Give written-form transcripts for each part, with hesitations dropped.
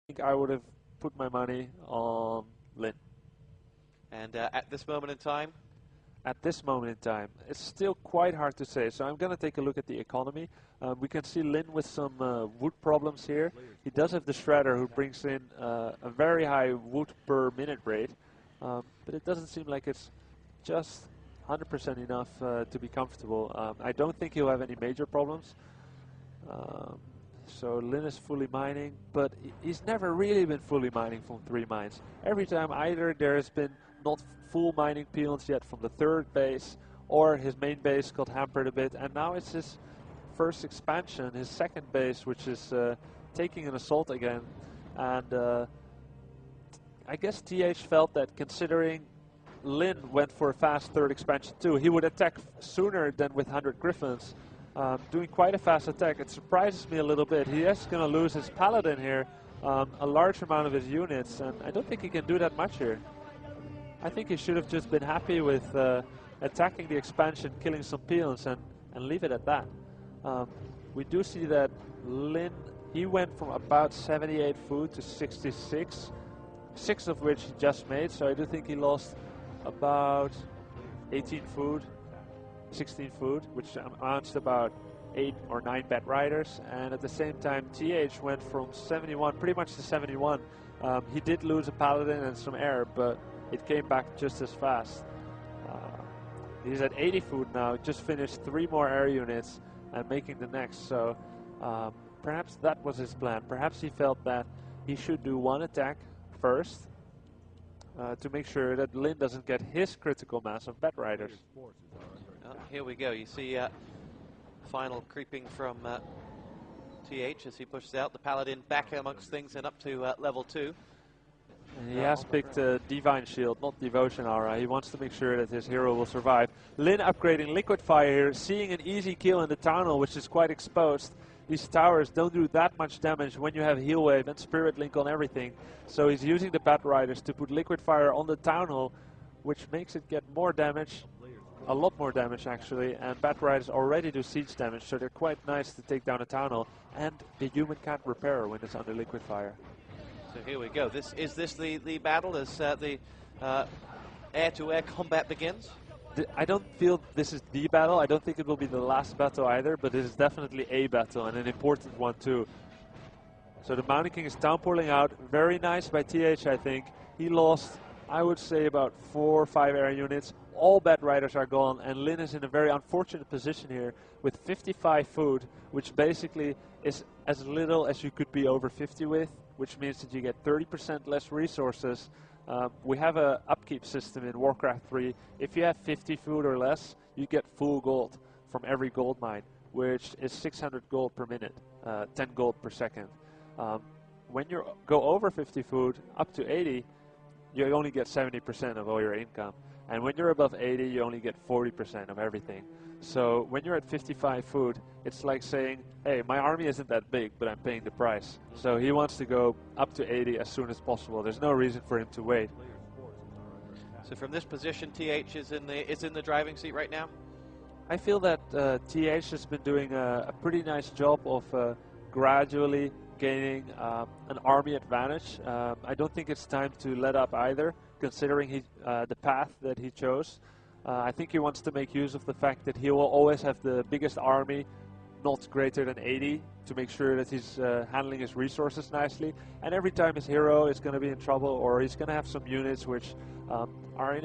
think I would have put my money on Lyn. And at this moment in time? At this moment in time, it's still quite hard to say. So I'm going to take a look at the economy. We can see Lyn with some wood problems here. He does have the shredder who brings in a very high wood per minute rate. But it doesn't seem like it's just 100% enough to be comfortable. I don't think he'll have any major problems. So Lyn is fully mining, but he's never really been fully mining from 3 mines. Every time either there has been not full mining peons yet from the 3rd base, or his main base got hampered a bit, and now it's his first expansion, his 2nd base, which is taking an assault again. And I guess TH felt that considering Lyn went for a fast 3rd expansion too, he would attack sooner than with 100 Griffins. Doing quite a fast attack. It surprises me a little bit. He is going to lose his Paladin here, a large amount of his units, and I don't think he can do that much here. I think he should have just been happy with attacking the expansion, killing some peons, and leave it at that. We do see that Lyn, he went from about 78 food to 66, 6 of which he just made, so I do think he lost about 18 food. 16 food, which amounts to about 8 or 9 bed riders, and at the same time TH went from 71 pretty much to 71. He did lose a paladin and some air, but it came back just as fast. He's at 80 food now, just finished 3 more air units and making the next, so perhaps that was his plan. Perhaps he felt that he should do 1 attack first to make sure that Lyn doesn't get his critical mass of bed riders. Here we go. You see final creeping from TH as he pushes out. The Paladin back amongst things and up to level 2. And he has picked Divine Shield, not Devotion Aura. He wants to make sure that his hero will survive. Lyn upgrading Liquid Fire here, seeing an easy kill in the Town Hall, which is quite exposed. These towers don't do that much damage when you have Heal Wave and Spirit Link on everything. So he's using the Bat Riders to put Liquid Fire on the Town Hall, which makes it get more damage. A lot more damage actually, and Bat Riders already do siege damage, so they're quite nice to take down a Town Hall, and the human can't repair when it's under Liquid Fire. So here we go. Is this the battle as the air-to-air combat begins? I don't feel this is the battle. I don't think it will be the last battle either, but it is definitely a battle, and an important one too. So the Mountain King is town pulling out. Very nice by TH, I think. He lost, I would say, about 4 or 5 air units. All Bat Riders are gone, and Lyn is in a very unfortunate position here with 55 food, which basically is as little as you could be over 50 with, which means that you get 30% less resources. We have an upkeep system in Warcraft 3. If you have 50 food or less, you get full gold from every gold mine, which is 600 gold per minute, 10 gold per second. When you go over 50 food, up to 80, you only get 70% of all your income. And when you're above 80, you only get 40% of everything. So when you're at 55 food, it's like saying, hey, my army isn't that big, but I'm paying the price. So he wants to go up to 80 as soon as possible. There's no reason for him to wait. So from this position, TH is in the driving seat right now? I feel that TH has been doing a pretty nice job of gradually gaining an army advantage. I don't think it's time to let up either, considering the path that he chose. I think he wants to make use of the fact that he will always have the biggest army, not greater than 80, to make sure that he's handling his resources nicely. And every time his hero is going to be in trouble, or he's going to have some units which are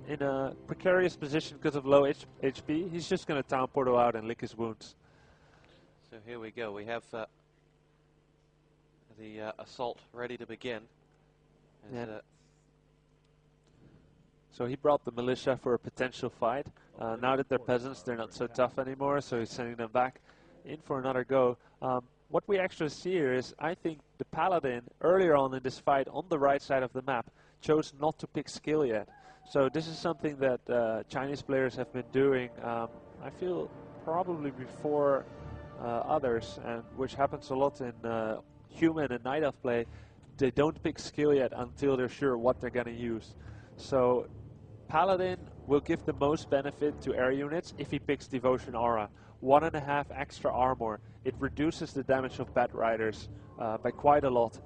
in a precarious position because of low HP, he's just going to town portal out and lick his wounds. So here we go. We have the assault ready to begin. So he brought the militia for a potential fight. Now that they're peasants, they're not so tough anymore, so he's sending them back in for another go. What we actually see here is, I think the Paladin, earlier on in this fight on the right side of the map, chose not to pick skill yet. So this is something that Chinese players have been doing, I feel, probably before others, and which happens a lot in human and night elf play. They don't pick skill yet until they're sure what they're going to use. So Paladin will give the most benefit to air units if he picks Devotion Aura. 1.5 extra armor. It reduces the damage of Bat Riders by quite a lot.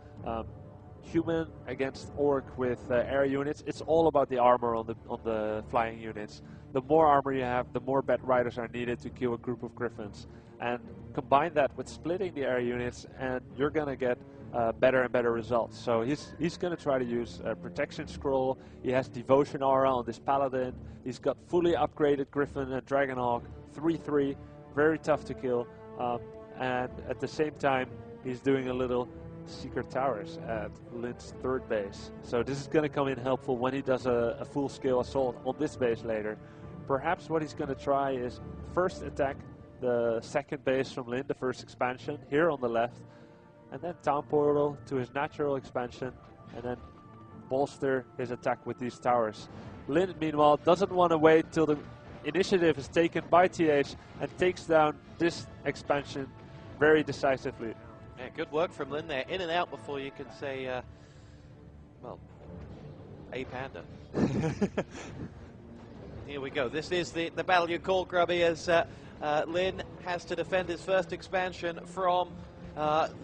human against orc with air units, it's all about the armor on the flying units. The more armor you have, the more bat riders are needed to kill a group of griffins. And combine that with splitting the air units, and you're gonna get better and better results. So he's gonna try to use protection scroll. He has devotion aura on this paladin. He's got fully upgraded griffin and dragonhawk, 3/3, very tough to kill. And at the same time, he's doing a little secret towers at Lyn's third base. So this is going to come in helpful when he does a full-scale assault on this base later. Perhaps what he's going to try is first attack the second base from Lyn, the first expansion, here on the left, and then town portal to his natural expansion, and then bolster his attack with these towers. Lyn, meanwhile, doesn't want to wait till the initiative is taken by TH and takes down this expansion very decisively. Yeah, good work from Lyn there. In and out before you can say, well, a panda. Here we go. This is the battle you call, Grubby, as Lyn has to defend his first expansion from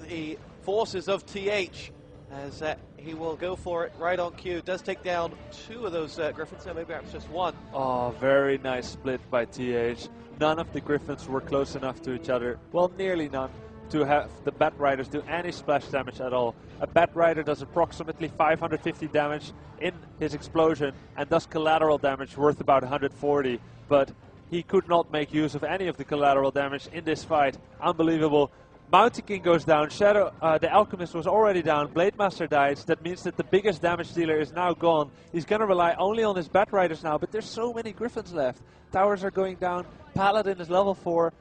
the forces of TH, as he will go for it right on cue. Does take down 2 of those griffins, so maybe perhaps just 1. Oh, very nice split by TH. None of the griffins were close enough to each other. Well, nearly none, to have the bat riders do any splash damage at all. A bat rider does approximately 550 damage in his explosion and does collateral damage worth about 140, but he could not make use of any of the collateral damage in this fight. Unbelievable. Mountain King goes down, Shadow, the Alchemist was already down, Blade Master dies. That means that the biggest damage dealer is now gone. He's going to rely only on his bat riders now, but there's so many griffins left. Towers are going down, Paladin is level 4.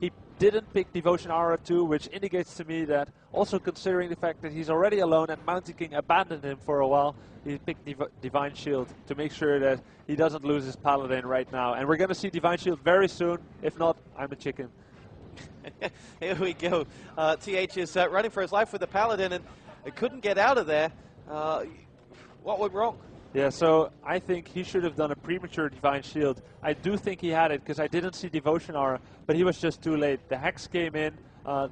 He didn't pick Devotion Aura 2, which indicates to me that, also considering the fact that he's already alone and Mountain King abandoned him for a while, he picked Divine Shield to make sure that he doesn't lose his Paladin right now. And we're going to see Divine Shield very soon. If not, I'm a chicken. Here we go. TH is running for his life with the Paladin and couldn't get out of there. What went wrong? Yeah, so I think he should have done a premature Divine Shield. I do think he had it because I didn't see Devotion Aura, but he was just too late. The Hex came in.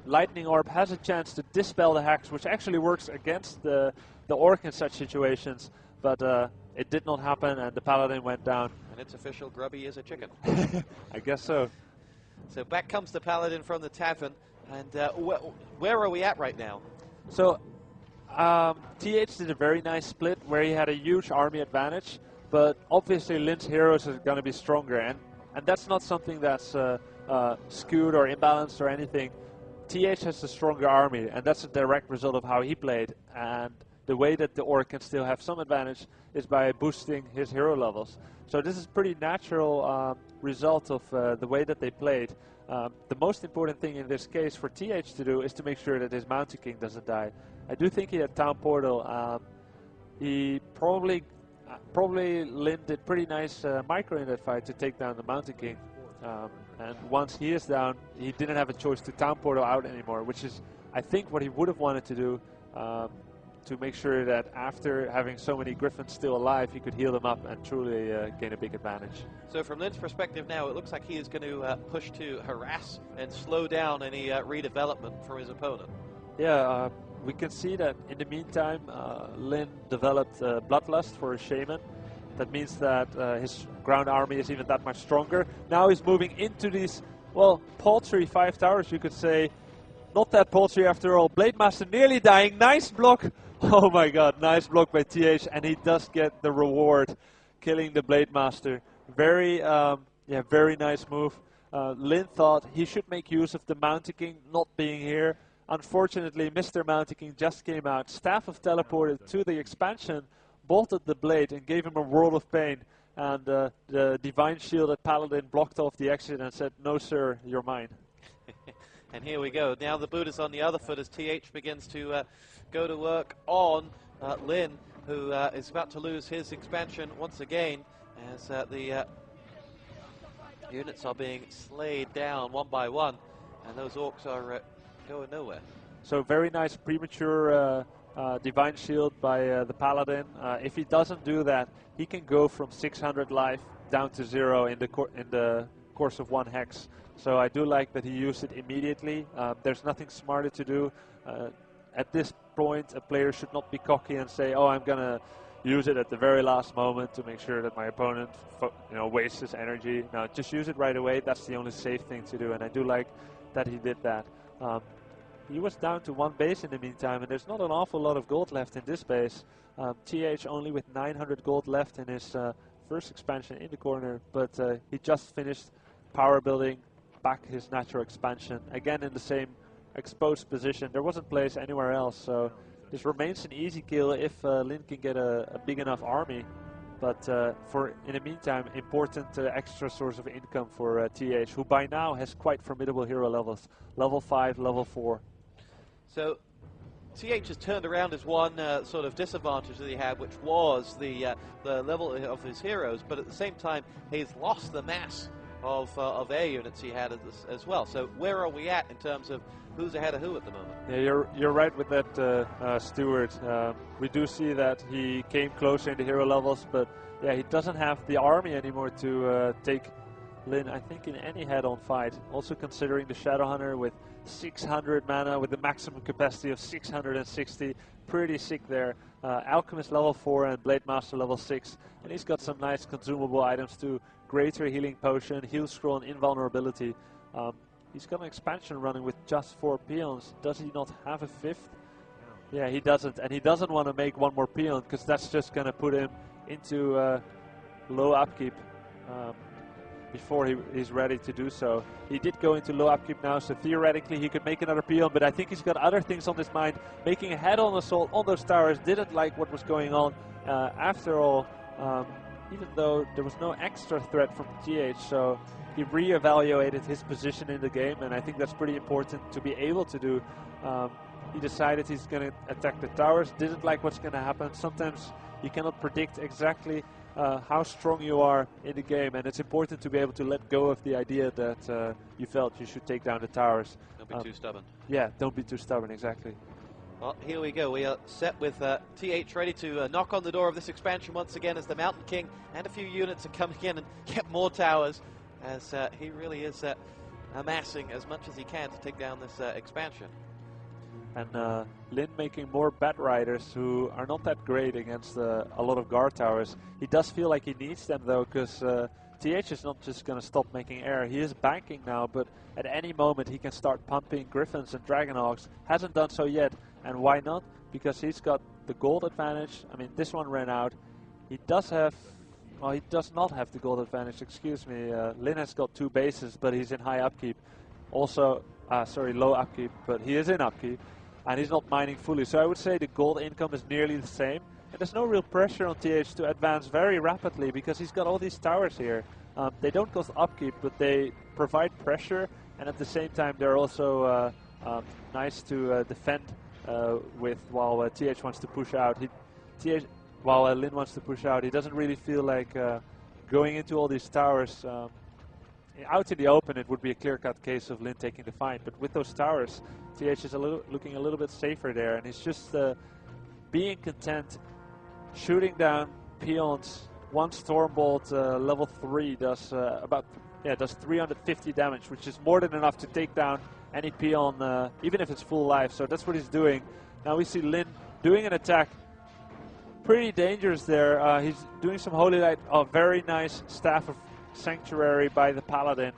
Lightning Orb has a chance to dispel the Hex, which actually works against the Orc in such situations, but it did not happen and the Paladin went down. And it's official, Grubby is a chicken. I guess so. So back comes the Paladin from the tavern, and where are we at right now? So TH did a very nice split where he had a huge army advantage, but obviously Lyn's heroes are going to be stronger, and that's not something that's skewed or imbalanced or anything. TH has a stronger army, and that's a direct result of how he played, and the way that the Orc can still have some advantage is by boosting his hero levels. So this is pretty natural result of the way that they played. The most important thing in this case for TH to do is to make sure that his Mountain King doesn't die. I do think he had Town Portal. He probably Lyn did pretty nice micro in that fight to take down the Mountain King. And once he is down, he didn't have a choice to Town Portal out anymore, which is, I think, what he would have wanted to do to make sure that after having so many Griffins still alive, he could heal them up and truly gain a big advantage. So from Lyn's perspective now, it looks like he is going to push to harass and slow down any redevelopment from his opponent. Yeah, we can see that in the meantime, Lyn developed Bloodlust for his Shaman. That means that his ground army is even that much stronger. Now he's moving into these, well, paltry 5 towers, you could say. Not that paltry after all. Blade Master nearly dying. Nice block. Oh my god, nice block by TH. And he does get the reward, killing the Blade Master. Very nice move. Lyn thought he should make use of the Mountain King not being here. Unfortunately, Mr. Mountain King just came out. Staff of teleported to the expansion, bolted the blade and gave him a world of pain. And the Divine Shielded Paladin blocked off the exit and said, "No sir, you're mine." And here we go. Now the boot is on the other foot as TH begins to go to work on Lyn, who is about to lose his expansion once again as the units are being slayed down one by one, and those orcs are going nowhere. So very nice premature Divine Shield by the Paladin. If he doesn't do that, he can go from 600 life down to 0 in the course of 1 hex. So I do like that he used it immediately. There's nothing smarter to do. at this point, a player should not be cocky and say, "Oh, I'm gonna use it at the very last moment to make sure that my opponent, wastes his energy." No, just use it right away. That's the only safe thing to do, and I do like that he did that. He was down to 1 base in the meantime, and there's not an awful lot of gold left in this base. TH only with 900 gold left in his first expansion in the corner, but he just finished power building back his natural expansion, again in the same exposed position. There wasn't place anywhere else, so this remains an easy kill if Lyn can get a big enough army. But in the meantime, important extra source of income for TH, who by now has quite formidable hero levels, level 5, level 4. So TH has turned around his one sort of disadvantage that he had, which was the level of his heroes, but at the same time, he's lost the mass of air units he had as well. So where are we at in terms of who's ahead of who at the moment? Yeah, you're right with that, Stuart. We do see that he came closer in the hero levels, but yeah, he doesn't have the army anymore to take Lyn, I think, in any head-on fight. Also considering the Shadowhunter with 600 mana with the maximum capacity of 660, pretty sick there. Alchemist level 4 and Blade Master level 6, and he's got some nice consumable items too. Greater Healing Potion, Heal Scroll, and Invulnerability. He's got an expansion running with just 4 peons. Does he not have a 5th? Yeah, he doesn't, and he doesn't want to make 1 more peon because that's just going to put him into low upkeep before he's ready to do so. He did go into low upkeep now, so theoretically he could make another peon, but I think he's got other things on his mind. Making a head-on assault on those towers, didn't like what was going on. After all, even though there was no extra threat from TH, so he re-evaluated his position in the game, and I think that's pretty important to be able to do. He decided he's going to attack the towers, didn't like what's going to happen. Sometimes you cannot predict exactly how strong you are in the game, and it's important to be able to let go of the idea that you felt you should take down the towers. Don't be too stubborn. Yeah, don't be too stubborn, exactly. Well, here we go. We are set with TH ready to knock on the door of this expansion once again as the Mountain King and a few units are coming in and get more towers, as he really is amassing as much as he can to take down this expansion. And Lyn making more Bat Riders who are not that great against a lot of guard towers. He does feel like he needs them though, because TH is not just going to stop making air. He is banking now, but at any moment he can start pumping Griffins and Dragonhawks. Hasn't done so yet, and why not? Because he's got the gold advantage. I mean, this one ran out. He does have, well, he does not have the gold advantage, excuse me. Lyn has got 2 bases, but he's in high upkeep. Also, low upkeep, but he is in upkeep. And he's not mining fully. So I would say the gold income is nearly the same. And there's no real pressure on TH to advance very rapidly because he's got all these towers here. They don't cost upkeep, but they provide pressure. And at the same time, they're also nice to defend with while TH wants to push out. While Lyn wants to push out, he doesn't really feel like going into all these towers. Out in the open, it would be a clear-cut case of Lyn taking the fight, but with those towers, TH is looking a little bit safer there, and he's just being content, shooting down peons. One Stormbolt level 3 does does 350 damage, which is more than enough to take down any peon, even if it's full life. So that's what he's doing. Now we see Lyn doing an attack. Pretty dangerous there. He's doing some Holy Light. A very nice Staff of Sanctuary by the Paladin,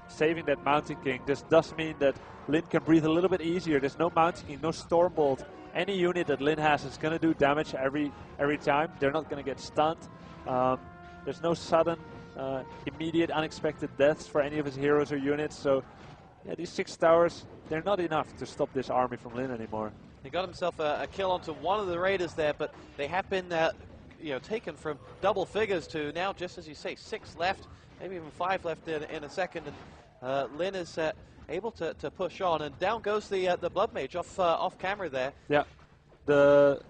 saving that Mountain King. This does mean that Lyn can breathe a little bit easier. There's no Mountain King, no Stormbolt. Any unit that Lyn has is going to do damage every time. They're not going to get stunned. There's no sudden, immediate, unexpected deaths for any of his heroes or units. So, yeah, these 6 towers, they're not enough to stop this army from Lyn anymore. He got himself a kill onto one of the raiders there, but they have been taken from double figures to now, just as you say, 6 left, maybe even 5 left in a second, and Lyn is able to push on, and down goes the Blood Mage off camera there. Yeah, the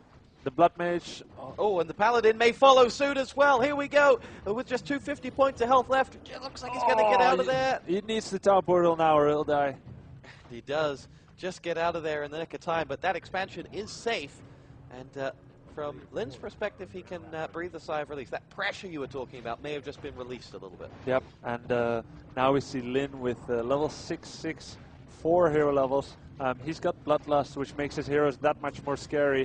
Blood Mage. Oh, and the Paladin may follow suit as well. Here we go, with just 250 points of health left. It looks like he's going to get out of there. He needs the tower portal now or he'll die. He does. Just get out of there in the nick of time, but that expansion is safe, and from Lyn's perspective, he can breathe a sigh of relief. That pressure you were talking about may have just been released a little bit. Yep, and now we see Lyn with level 6/6 4 hero levels. He's got Bloodlust, which makes his heroes that much more scary.